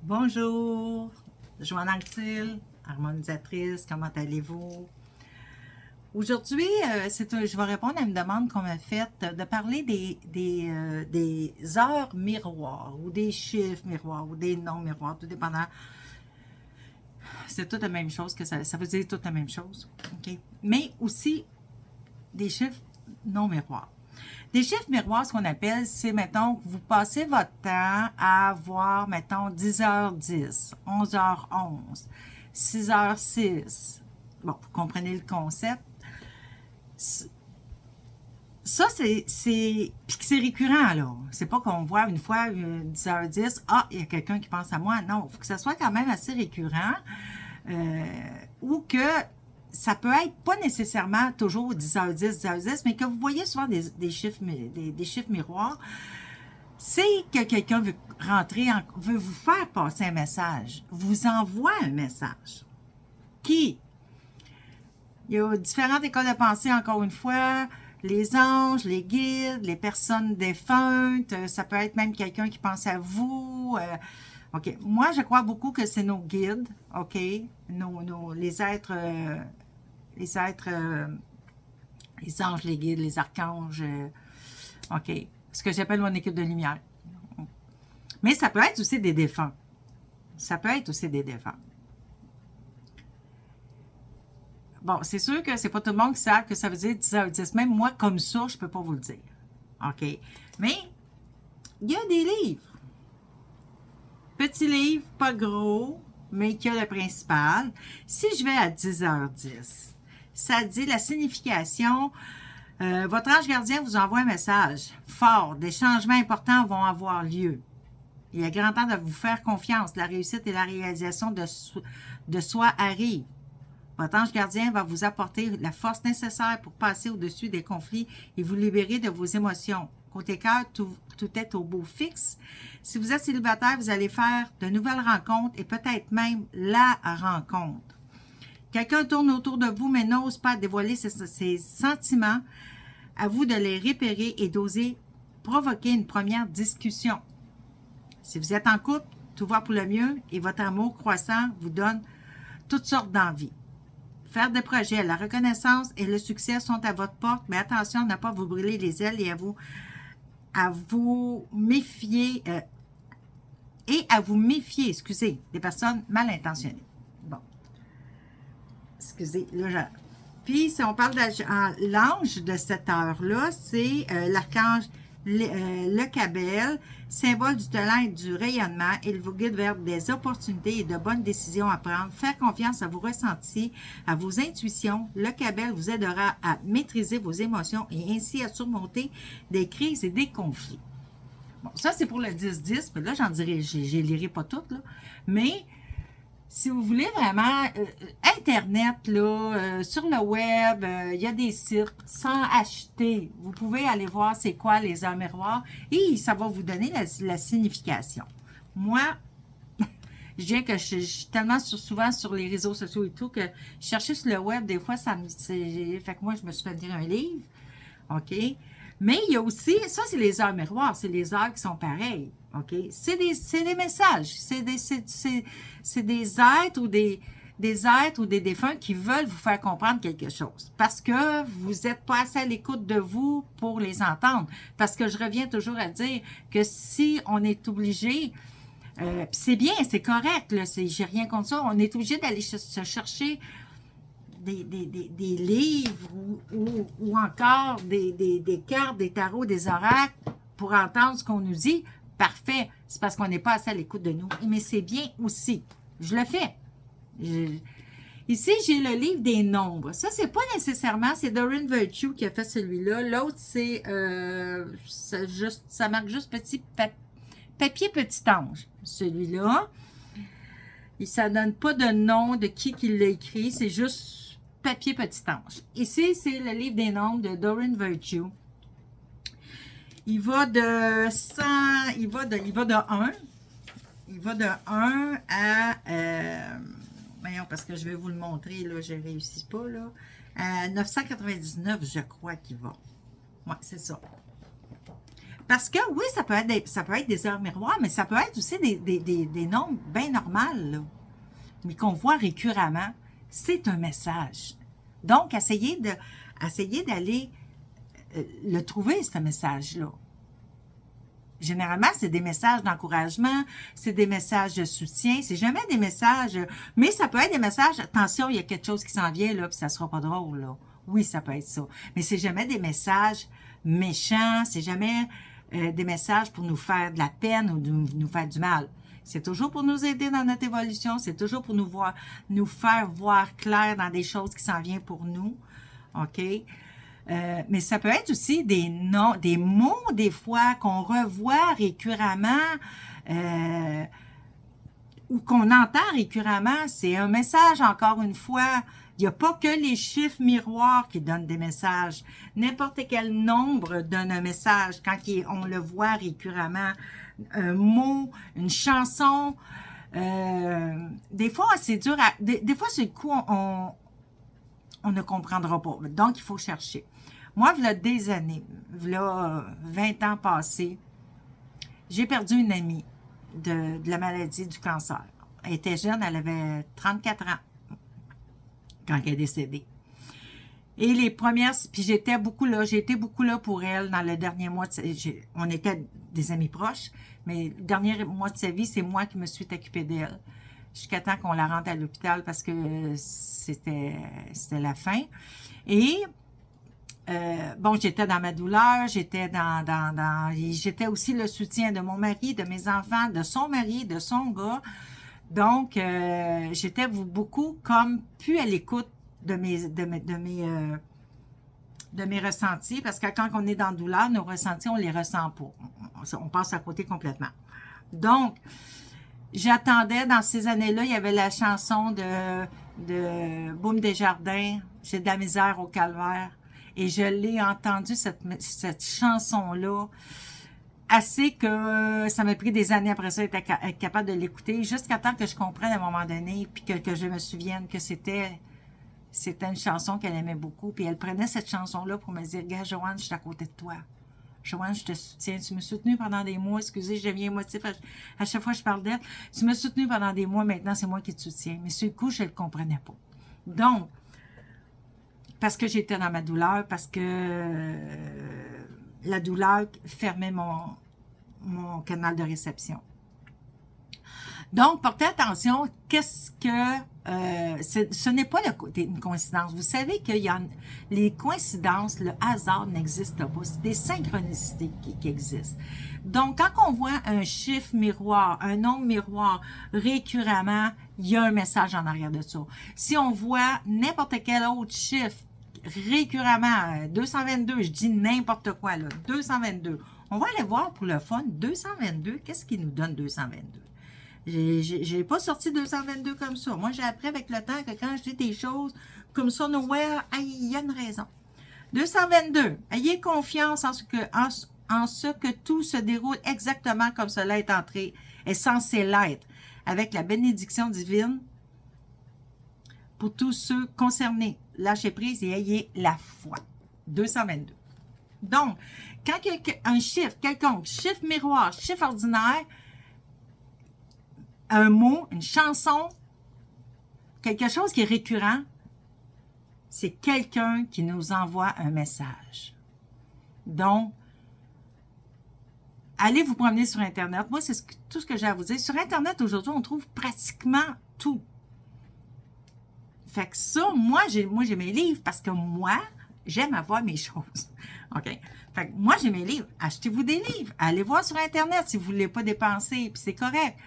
Bonjour, Joanne Anctil, harmonisatrice, comment allez-vous? Aujourd'hui, je vais répondre à une demande qu'on m'a faite de parler des heures miroirs ou des chiffres miroirs ou des noms miroirs, tout dépendant. C'est toute la même chose, que ça veut dire toute la même chose. OK? Mais aussi des chiffres non miroirs. Des chiffres miroirs, ce qu'on appelle, c'est, mettons, que vous passez votre temps à voir, mettons, 10h10, 11h11, 6h06. Bon, vous comprenez le concept. Ça, puis que c'est récurrent, là. C'est pas qu'on voit une fois 10h10, ah, il y a quelqu'un qui pense à moi. Non, il faut que ça soit quand même assez récurrent. Ou que ça peut être pas nécessairement toujours 10h10, 10h10, mais que vous voyez souvent des chiffres miroirs, c'est que quelqu'un veut veut vous faire passer un message, vous envoie un message. Qui? Il y a différentes écoles de pensée, encore une fois, les anges, les guides, les personnes défuntes, ça peut être même quelqu'un qui pense à vous. OK. Moi, je crois beaucoup que c'est nos guides, OK? Les êtres, les anges, les guides, les archanges, OK. Ce que j'appelle mon équipe de lumière. Mais ça peut être aussi des défunts. Ça peut être aussi des défunts. Bon, c'est sûr que c'est pas tout le monde qui sait que ça veut dire 10h10. Même moi, comme ça, je peux pas vous le dire. OK? Mais, il y a des livres. Petits livres, pas gros, mais qui a le principal. Si je vais à 10h10, ça dit la signification. Votre ange gardien vous envoie un message fort. Des changements importants vont avoir lieu. Il est grand temps de vous faire confiance. La réussite et la réalisation de soi arrivent. Votre ange gardien va vous apporter la force nécessaire pour passer au-dessus des conflits et vous libérer de vos émotions. Côté cœur, tout est au beau fixe. Si vous êtes célibataire, vous allez faire de nouvelles rencontres et peut-être même la rencontre. Quelqu'un tourne autour de vous mais n'ose pas dévoiler ses sentiments. À vous de les repérer et d'oser provoquer une première discussion. Si vous êtes en couple, tout va pour le mieux et votre amour croissant vous donne toutes sortes d'envies. Faire des projets, la reconnaissance et le succès sont à votre porte, mais attention à ne pas vous brûler les ailes et à vous méfier des personnes mal intentionnées. Bon, excusez, là, puis si on parle de l'ange de cette heure-là, c'est l'archange le Cabel, symbole du talent et du rayonnement. Il vous guide vers des opportunités et de bonnes décisions à prendre. Faire confiance à vos ressentis, à vos intuitions. Le Cabel vous aidera à maîtriser vos émotions et ainsi à surmonter des crises et des conflits. Bon, ça c'est pour le 10-10, mais là j'en dirai, je ne lirai pas toutes, là. Mais si vous voulez vraiment, Internet, là, sur le web, il y a des sites sans acheter. Vous pouvez aller voir c'est quoi les heures miroirs et ça va vous donner la signification. Moi, je viens que je suis tellement souvent sur les réseaux sociaux et tout que chercher sur le web, des fois, fait que moi, je me suis fait dire un livre. OK? Mais il y a aussi, ça, c'est les heures miroirs, c'est les heures qui sont pareilles. OK? C'est des messages. C'est des êtres ou des êtres ou des défunts qui veulent vous faire comprendre quelque chose. Parce que vous n'êtes pas assez à l'écoute de vous pour les entendre. Parce que je reviens toujours à dire que si on est obligé, c'est bien, c'est correct, là, j'ai rien contre ça, on est obligé d'aller se chercher des livres ou encore des cartes, des tarots, des oracles pour entendre ce qu'on nous dit, parfait. C'est parce qu'on n'est pas assez à l'écoute de nous. Mais c'est bien aussi. Je le fais. Ici, j'ai le livre des nombres. Ça, c'est pas nécessairement, c'est Doreen Virtue qui a fait celui-là. L'autre, c'est, ça marque juste papier petit ange. Celui-là, ça donne pas de nom de qui l'a écrit, c'est juste papier petit ange. Ici, c'est le livre des nombres de Doreen Virtue. Il va de 100, il va de 1. Il va de 1 à, voyons, parce que je vais vous le montrer, là, je ne réussis pas, là, à 999, je crois qu'il va. Ouais, c'est ça. Parce que oui, ça peut être des heures miroirs, mais ça peut être aussi des nombres bien normaux, là, mais qu'on voit récurrentement. C'est un message. Donc, essayez d'aller le trouver, ce message-là. Généralement, c'est des messages d'encouragement, c'est des messages de soutien, c'est jamais des messages, mais ça peut être des messages, attention, il y a quelque chose qui s'en vient, là, puis ça sera pas drôle, là. Oui, ça peut être ça. Mais c'est jamais des messages méchants, c'est jamais des messages pour nous faire de la peine ou nous faire du mal. C'est toujours pour nous aider dans notre évolution, c'est toujours pour nous faire voir clair dans des choses qui s'en viennent pour nous. OK? Mais ça peut être aussi des noms, des mots, des fois, qu'on revoit récurrentement ou qu'on entend récurrentement. C'est un message, encore une fois. Il n'y a pas que les chiffres miroirs qui donnent des messages. N'importe quel nombre donne un message quand on le voit récurrentement. Un mot, une chanson. Des fois, c'est dur à... Des fois, c'est le coup, on ne comprendra pas. Donc, il faut chercher. Moi, il y a des années, il y a 20 ans passés, j'ai perdu une amie de la maladie du cancer. Elle était jeune, elle avait 34 ans quand elle est décédée. Et les premières, puis j'ai été beaucoup là pour elle dans le dernier mois. On était des amis proches, mais le dernier mois de sa vie, c'est moi qui me suis occupée d'elle. Jusqu'à temps qu'on la rentre à l'hôpital parce que c'était la fin. Et bon, j'étais dans ma douleur, j'étais j'étais aussi le soutien de mon mari, de mes enfants, de son mari, de son gars. Donc, j'étais beaucoup comme plus à l'écoute de mes ressentis, parce que quand on est dans la douleur, nos ressentis, on les ressent pas. On passe à côté complètement. Donc, j'attendais, dans ces années-là, il y avait la chanson de Boum Desjardins, J'ai de la misère au calvaire. Et je l'ai entendue, cette chanson-là, assez que ça m'a pris des années après ça être capable de l'écouter, jusqu'à temps que je comprenne à un moment donné, puis que je me souvienne que c'était une chanson qu'elle aimait beaucoup. Puis elle prenait cette chanson-là pour me dire, « Gars, Joanne, je suis à côté de toi. Joanne, je te soutiens. Tu m'as soutenue pendant des mois. » Excusez, je deviens émotif à chaque fois que je parle d'elle. « Tu m'as soutenue pendant des mois. Maintenant, c'est moi qui te soutiens. » Mais sur le coup, je ne le comprenais pas. Donc, parce que j'étais dans ma douleur, parce que la douleur fermait mon canal de réception. Donc, portez attention, ce n'est pas une coïncidence. Vous savez que les coïncidences, le hasard n'existe pas. C'est des synchronicités qui existent. Donc, quand on voit un chiffre miroir, un nombre miroir récurrentement, il y a un message en arrière de ça. Si on voit n'importe quel autre chiffre récurrentement, 222, je dis n'importe quoi, là, 222. On va aller voir pour le fun, 222, qu'est-ce qui nous donne 222? J'ai pas sorti 222 comme ça. Moi, j'ai appris avec le temps que quand je dis des choses comme ça, nowhere, il y a une raison. 222, ayez confiance en ce que tout se déroule exactement comme cela est censé l'être, avec la bénédiction divine pour tous ceux concernés. Lâchez prise et ayez la foi. 222. Donc, quand un chiffre quelconque, chiffre miroir, chiffre ordinaire, un mot, une chanson, quelque chose qui est récurrent, c'est quelqu'un qui nous envoie un message. Donc, allez vous promener sur Internet. Moi, c'est tout ce que j'ai à vous dire. Sur Internet, aujourd'hui, on trouve pratiquement tout. Fait que ça, moi, j'ai mes livres parce que moi, j'aime avoir mes choses. OK? Fait que moi, j'ai mes livres. Achetez-vous des livres. Allez voir sur Internet si vous ne voulez pas dépenser, puis c'est correct.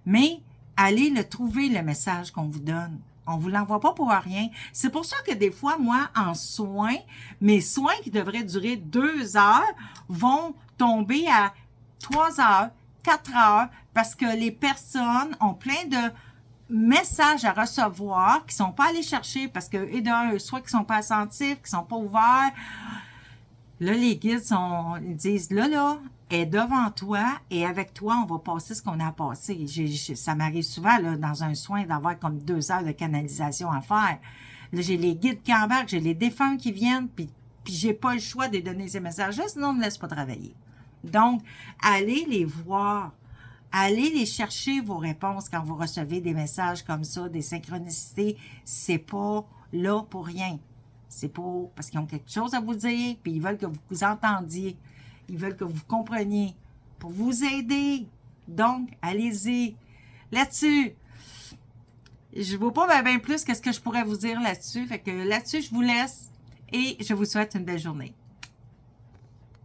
Mais allez le trouver, le message qu'on vous donne. On ne vous l'envoie pas pour rien. C'est pour ça que des fois, moi, en soins, mes soins qui devraient durer 2 heures vont tomber à 3 heures, 4 heures, parce que les personnes ont plein de messages à recevoir qui ne sont pas allés chercher parce que, soit qu'ils ne sont pas attentifs, qu'ils ne sont pas ouverts. Là, les guides ils disent, là, est devant toi et avec toi, on va passer ce qu'on a passé. Ça m'arrive souvent, là, dans un soin, d'avoir comme 2 heures de canalisation à faire. Là, j'ai les guides qui embarquent, j'ai les défunts qui viennent, puis j'ai pas le choix de donner ces messages-là, sinon on ne me laisse pas travailler. Donc, allez les voir. Allez les chercher, vos réponses, quand vous recevez des messages comme ça, des synchronicités. C'est pas là pour rien. C'est pour parce qu'ils ont quelque chose à vous dire, puis ils veulent que vous entendiez. Ils veulent que vous compreniez pour vous aider. Donc, allez-y. Là-dessus, je ne vois pas bien plus que ce que je pourrais vous dire là-dessus. Fait que là-dessus, je vous laisse et je vous souhaite une belle journée.